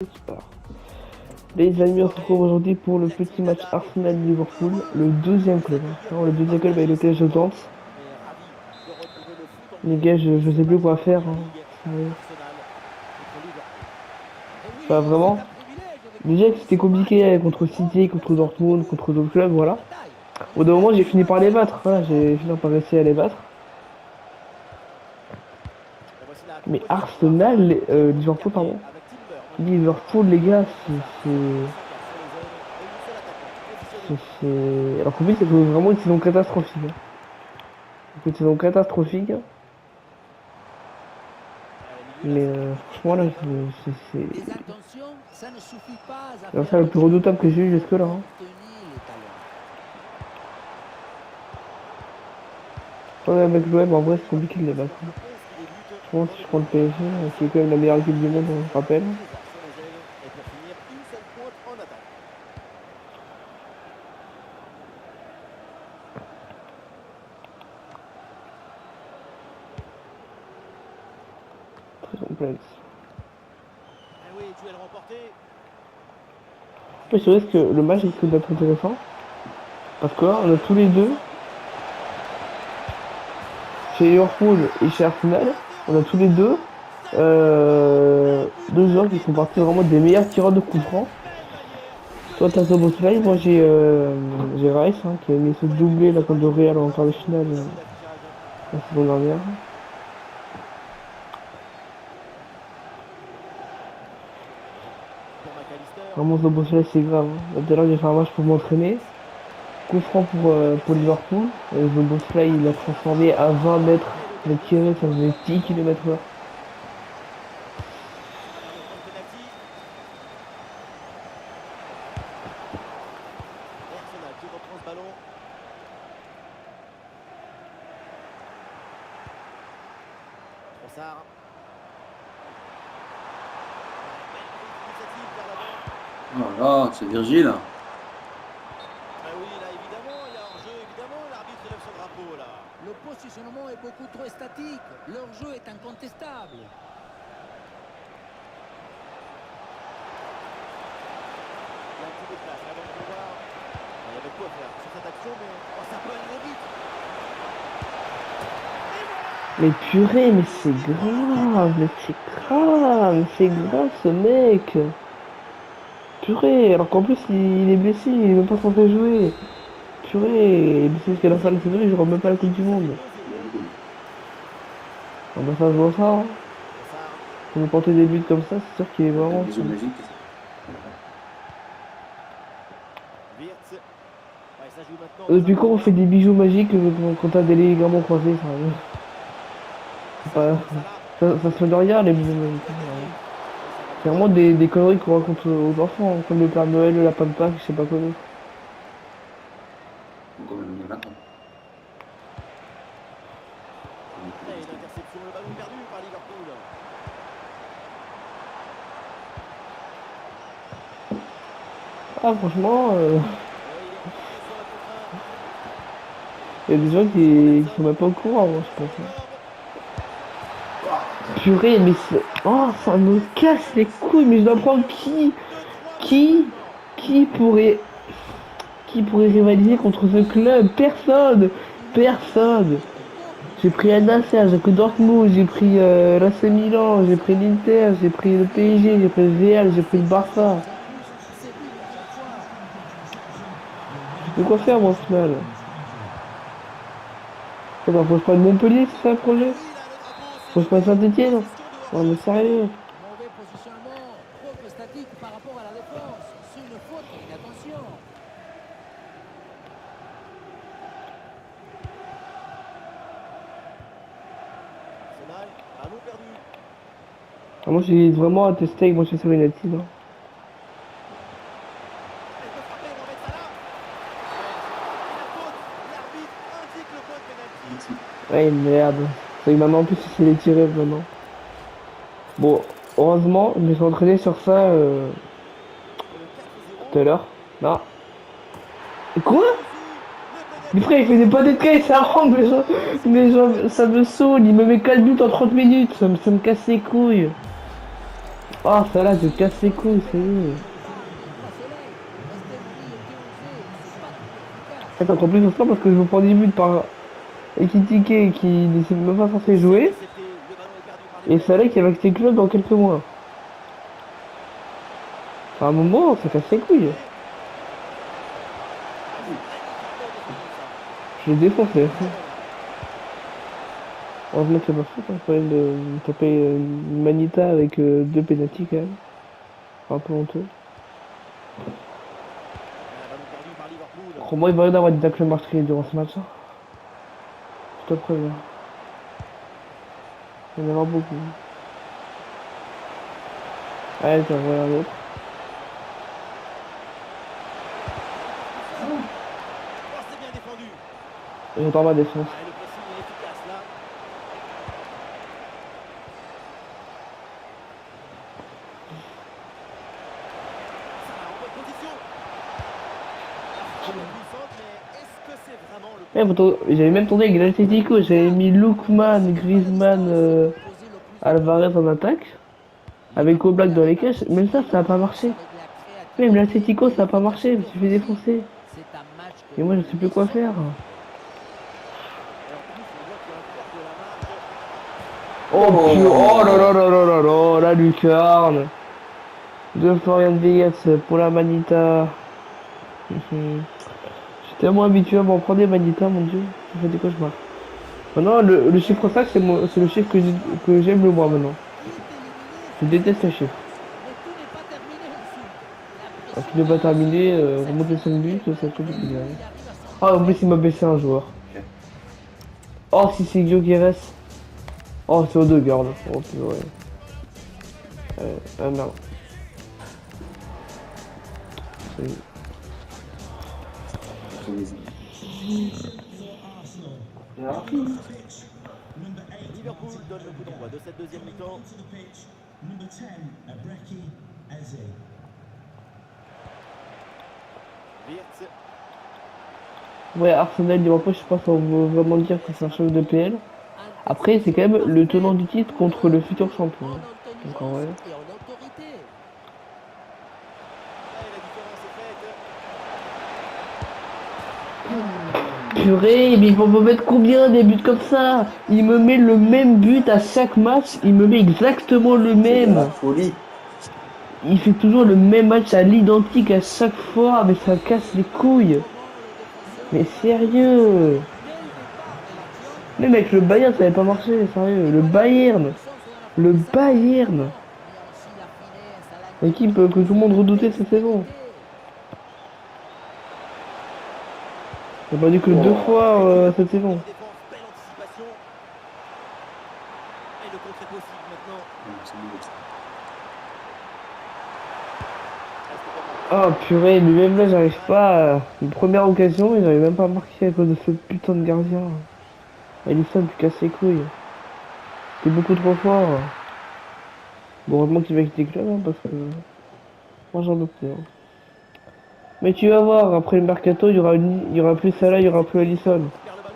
Super. Les amis, on se retrouve aujourd'hui pour le petit match Arsenal-Liverpool, le deuxième club. Non, le deuxième club avec lequel je tente. Les gars, je sais plus quoi faire. Sérieux. Enfin, vraiment. Déjà que c'était compliqué contre City, contre Dortmund, contre d'autres clubs, voilà. Au bout d'un moment, j'ai fini par les battre. Voilà, j'ai fini par réussir à les battre. Mais Arsenal, Liverpool, pardon. Liverpool, les gars, alors qu'en plus, c'est vraiment une saison catastrophique. Une saison catastrophique. Mais franchement, là, c'est l'affaire la plus redoutable que j'ai eu jusque-là. Ouais, avec l'OM, en vrai, c'est compliqué de les battre. Je pense si je prends le PSG, qui est quand même la meilleure équipe du monde, on se rappelle. Très complexe. Mais c'est vrai que le match risque d'être intéressant. Parce que là, on a tous les deux, chez Liverpool et chez Arsenal, on a tous les deux deux joueurs qui sont partis vraiment des meilleurs tireurs de coups francs. Toi, t'as Szoboszlai, moi j'ai Rice, qui a mis ce doublé là contre le Real en quart de finale la saison dernière. Vraiment, Szoboszlai, c'est grave. Tout à l'heure, j'ai fait un match pour m'entraîner. Coup franc pour Liverpool. Szoboszlai, il a transformé à 20 mètres. Il a tiré, ça faisait 10 km/h. Oh là là, c'est Virgile. Le positionnement est beaucoup trop statique. Leur jeu est incontestable. Mais purée, mais c'est grave, c'est grave ce mec. Purée, alors qu'en plus il est blessé, il est même pas censé jouer. Purée, il est blessé jusqu'à la fin de la saison, il jouera même pas la Coupe du Monde. Ah bah ça se voit ça, hein. Quand vous portez des buts comme ça, c'est sûr qu'il est Le vraiment... bisou magique. Depuis quand on fait des bijoux magiques quand t'as des ligaments croisés, ça, c'est pas... ça se fait de rien les bijoux magiques. C'est vraiment des conneries qu'on raconte aux enfants, hein, comme le Père Noël, le lapin de Pâques, je sais pas quoi d'autre. Encore même maintenant. Ah franchement, il y a des gens qui sont même pas au courant, moi, je pense. Purée, mais c'est... Oh, ça me casse les couilles, mais je dois prendre qui, qui pourrait, qui pourrait rivaliser contre ce club? Personne, personne. J'ai pris Al Nassr, j'ai pris Dortmund, j'ai pris l'AC Milan, j'ai pris l'Inter, j'ai pris le PSG, j'ai pris le Real, j'ai pris le Barça. Je sais quoi faire, moi, au final. Attends, faut que je prenne Montpellier, c'est ça le projet? Faut que je prenne Saint-Etienne? Non, mais sérieux. Mauvais positionnement, trop statique par rapport à la défense. C'est une faute, mais attention. Ah, moi, j'ai vraiment à tester avec Manchester United, hein. Ouais, merde. C'est que maintenant, en plus, il s'est tiré maintenant. Bon, heureusement, je me suis entraîné sur ça tout à l'heure. Non. Quoi? Mais frère, il fait des pas de tête, ça rentre, ça me saoule. Il me met 4 buts en 30 minutes. Ça me casse les couilles. Oh, ça là, je casse les couilles, c'est nul. C'est encore plus frustrant parce que je me prends 10 buts par Ekitike qui n'est même pas censé C'est jouer. intercepté. Le ballon est perdu par les Et Salah Polonais. qui est avec ses clubs dans quelques mois. À un moment, ça casse les couilles. Je l'ai défoncé. Heureusement que c'est pas fou, hein, quand même de taper une Manita avec deux pénaltys quand même. Un peu honteux. Un ballon perdu par Liverpool. Crois-moi, il va y en avoir des tacles meurtriers durant ce match. Hein. Je te préviens. Il va y en avoir beaucoup. Allez, t'en vois un autre. Oh, c'est bien défendu. J'entends ma défense. Ah, le pressing est efficace là. Salah en bonne position. La frappe est puissante, mais est-ce que c'est vraiment le J'avais même tourné avec l'Atletico. J'avais mis Lookman, Griezmann, Alvarez en attaque. Avec Oblak dans les caches. Même ça a pas marché. Même l'Atletico, ça a pas marché. Je me suis fait défoncer. Et moi, je sais plus quoi faire. Et en plus, on voit qu'il y a un Oh, oh là là là là là là, la lucarne de Florian Vegas pour la Manita. Je suis tellement habitué à m'en prendre des Manita, mon dieu, ça fait des cauchemars. Maintenant, le chiffre 5, c'est le chiffre que j'aime le moins maintenant. Je déteste ce chiffre. Alors qu'il n'est pas terminé, remonter 5 buts, c'est compliqué. Ah, en plus, il m'a baissé un joueur. Oh, si c'est Gyökeres. Oh, c'est Odegaard. Oh, purée. Ah merde. Liverpool donne le coup d'envoi de cette deuxième mi-temps. Wirtz. Ouais, Arsenal, Liverpool, je sais pas si on veut vraiment dire que c'est un champion de PL. Après, c'est quand même le tenant du titre contre le futur champion. Donc en vrai. Et en autorité. Et la différence est faite. Purée, mais ils vont me mettre combien des buts comme ça? Il me met le même but à chaque match, il me met exactement le C'est de la même. folie. Il fait toujours le même match à l'identique à chaque fois, mais ça casse les couilles. Mais sérieux. Même avec le Bayern, ça n'avait pas marché, sérieux. Le Bayern. Le Bayern. L'équipe que tout le monde redoutait cette saison. Il a battu que deux fois cette saison. Défense, belle anticipation. Et le contre est possible maintenant. C'est nul, ça. Oh purée, mais même là j'arrive pas à... Une première occasion et j'arrive même pas à marquer à cause de ce putain de gardien. Alisson, tu casses les couilles. T'es beaucoup trop fort. Bon, heureusement qu'il va quitter le club hein, parce que... Moi j'en peux plus. Hein. Mais tu vas voir, après le mercato, il y aura plus Salah, il y aura plus Alisson.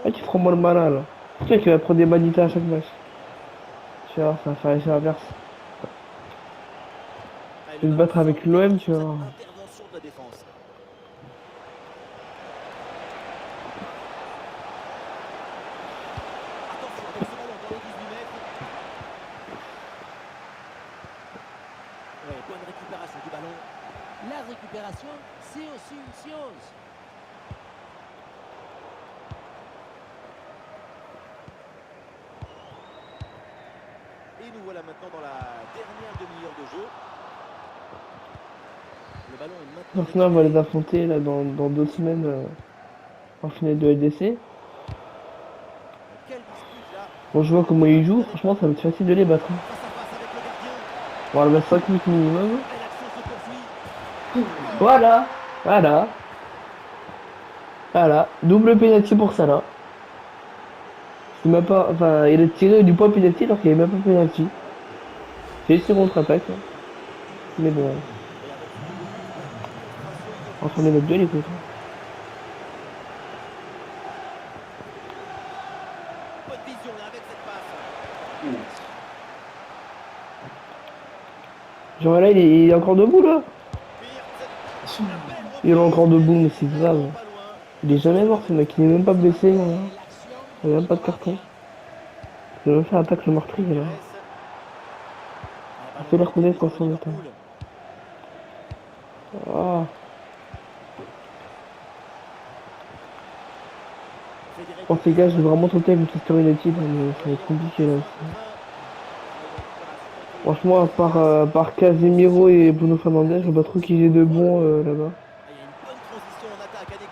Ah, tu feras moins le malin là. C'est toi qui va prendre des manitas à chaque match. Tu vois, ça va faire l'effet inverse. Je vais me battre avec l'OM, tu vois. Intervention de la défense. Attention, avec ce ballon dans les 18 mètres. Ouais, bonne récupération du ballon. La récupération, c'est aussi une chose. Et nous voilà maintenant dans la dernière demi-heure de jeu. Le ballon est maintenant Arsenal va récupéré. les affronter là dans 2 semaines en finale de LDC. Quelle dispute là. Bon, je vois comment ils jouent, franchement ça va être facile de les battre. Hein. Face à face avec le gardien. On va leur mettre 5 minutes minimum. Et l'action se poursuit. Voilà, voilà, voilà. Double pénalty pour Salah. C'est même pas, enfin, il a tiré du point pénalty alors qu'il n'y avait même pas pénalty. C'est sur contre-attaque. Hein. Mais bon, entre les deux, les coups. Bonne vision là avec cette passe. Genre là, il est encore debout là. Il est encore debout, mais c'est grave. Il est jamais mort ce mec, il est même pas blessé. Là. Il a même pas de carton. Il a même fait un tacle meurtrier là. On fait la reconnaître en son état. Ah. Bon, ces gars, je vais vraiment tenter avec Manchester United, hein, mais ça va être compliqué là aussi. Franchement, par Casemiro et Bruno Fernandes, je vois pas trop qui j'ai de bon là-bas.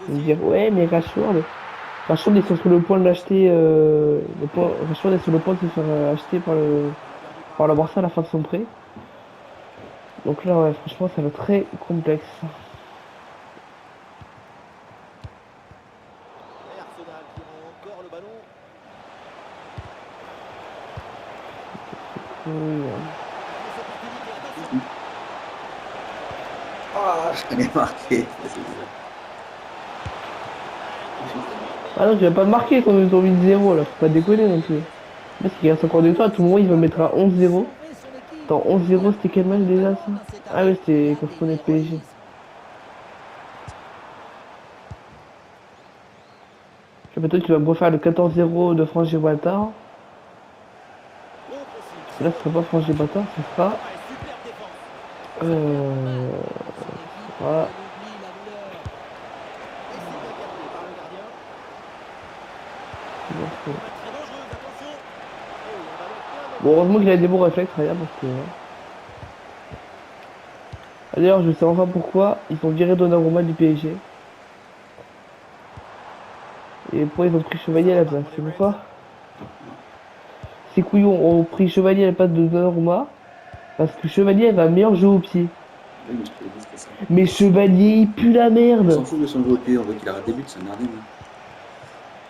Ils vont me dire, ouais, mais Rashford est sur le point de l'acheter. Rashford est sur le point de se faire acheter par la Barça à la fin de son prêt. Donc là, ouais, franchement, ça va être très complexe. Oui, Ah, je l'ai marqué. ah non, tu vas pas me marquer quand on est 8-0 là, faut pas déconner non plus. Parce qu'il reste encore des temps, à tout moment il va mettre à 11-0. Attends, 11-0 c'était quel match déjà ça? Ah ouais, c'était quand je connais PSG. Je sais peut-être que tu vas me refaire le 14-0 de France Gibraltar. Là ce sera pas France Gibraltar, ce sera... Voilà. Bon, heureusement qu'il a des bons réflexes, regarde, parce que... D'ailleurs, je sais enfin pourquoi ils ont viré Donnarumma du PSG. Et pourquoi ils ont pris Chevalier à la place, c'est pourquoi? Ces couillons ont pris Chevalier à la place de Donnarumma, parce que Chevalier va meilleur jouer au pied. Oui, mais je te l'ai dit, c'était ça. Mais Chevalier, il pue la On merde. s'en fout de son jeu au pied, on veut qu'il arrête des buts, c'est un merdé.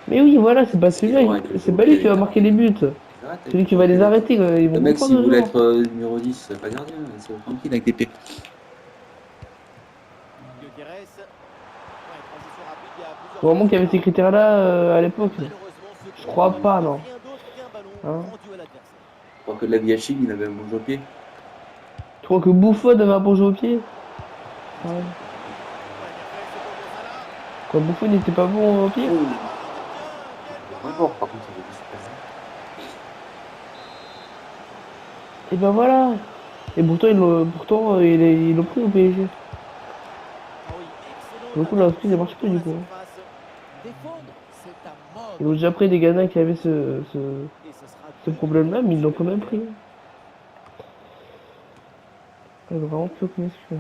Mais oui, voilà, c'est pas Parce qu'il est celui-là, bon avec le jeu c'est au pas pied, lui qui va les marquer gars. les buts. Arrête avec Celui le qui jeu va au les pied, arrêter, ils le vont mec, s'il comprendre le voulait genre. être numéro 10, pas gardien, c'est tranquille avec des pieds. Faut vraiment qu'il y avait ces critères-là à l'époque. Je crois pas, non. Hein? Je crois que la Biaching, il avait un bon jeu au pied. Tu crois que Buffon avait un bon jeu au pied? Ouais. Quoi, Buffon n'était pas bon au pied? Ouais, bon, par contre, ça veut dire Et ben voilà. Et pourtant, ils l'ont pris au PSG. Du coup, là, il ne marche plus du coup. Ils ont déjà pris des Ghana qui avaient ce problème-là, mais ils l'ont quand même pris. C'est vraiment peu comme excuse.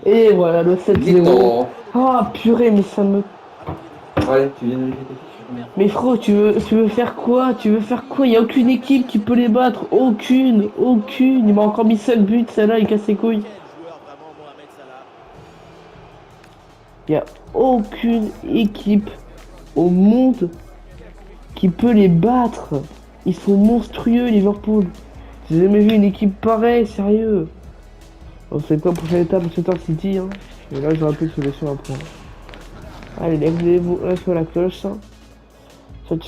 Et voilà le 7-0. Ah purée, mais ça me... ouais, tu viens de vérifier tes fiches. Mais frérot, tu veux faire quoi? Tu veux faire quoi? Il a aucune équipe qui peut les battre. Aucune. Il m'a encore mis seul but, celle-là, il casse ses couilles. Il n'y a aucune équipe au monde qui peut les battre. Ils sont monstrueux, Liverpool. J'ai jamais vu une équipe pareille, sérieux. Bon, c'est quoi, prochaine étape, Manchester City. Hein. Et là, j'aurai plus de solution après. Allez, lève-vous, lâchez la cloche. Hein.